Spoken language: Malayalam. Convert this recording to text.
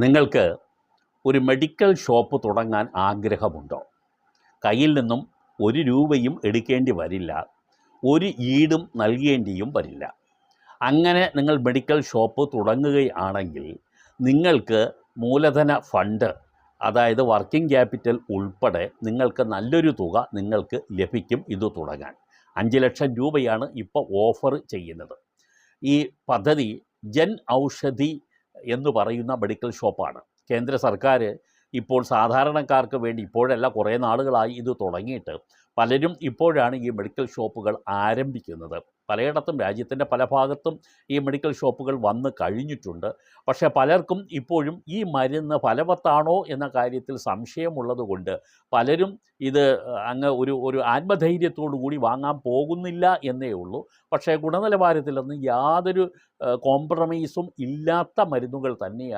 നിങ്ങൾക്ക് ഒരു മെഡിക്കൽ ഷോപ്പ് തുടങ്ങാൻ ആഗ്രഹമുണ്ടോ? കയ്യിൽ നിന്നും ഒരു രൂപയും എടുക്കേണ്ടി വരില്ല, ഒരു ഈടും നൽകേണ്ടിയും വരില്ല. അങ്ങനെ നിങ്ങൾ മെഡിക്കൽ ഷോപ്പ് തുടങ്ങുകയാണെങ്കിൽ നിങ്ങൾക്ക് മൂലധന ഫണ്ട്, അതായത് വർക്കിംഗ് ക്യാപിറ്റൽ ഉൾപ്പെടെ നിങ്ങൾക്ക് നല്ലൊരു തുക നിങ്ങൾക്ക് ലഭിക്കും ഇത് തുടങ്ങാൻ. 5 ലക്ഷം രൂപയാണ് ഇപ്പോൾ ഓഫർ ചെയ്യുന്നത്. ഈ പദ്ധതി ജൻ ഔഷധി എന്ന് പറയുന്ന മെഡിക്കൽ ഷോപ്പാണ്. കേന്ദ്ര സർക്കാർ ഇപ്പോൾ സാധാരണക്കാർക്ക് വേണ്ടി, ഇപ്പോഴല്ല കുറേ നാളുകളായി ഇത് തുടങ്ങിയിട്ട്, പലരും ഇപ്പോഴാണ് ഈ മെഡിക്കൽ ഷോപ്പുകൾ ആരംഭിക്കുന്നത്. പലയിടത്തും രാജ്യത്തിൻ്റെ പല ഭാഗത്തും ഈ മെഡിക്കൽ ഷോപ്പുകൾ വന്ന് കഴിഞ്ഞിട്ടുണ്ട്. പക്ഷേ പലർക്കും ഇപ്പോഴും ഈ മരുന്ന് ഫലവത്താണോ എന്ന കാര്യത്തിൽ സംശയമുള്ളത് കൊണ്ട് പലരും ഇത് അങ്ങ് ഒരു ആത്മധൈര്യത്തോടു കൂടി വാങ്ങാൻ പോകുന്നില്ല എന്നേ ഉള്ളൂ. പക്ഷേ ഗുണനിലവാരത്തിലൊന്നും യാതൊരു കോംപ്രമൈസും ഇല്ലാത്ത മരുന്നുകൾ തന്നെയാണ്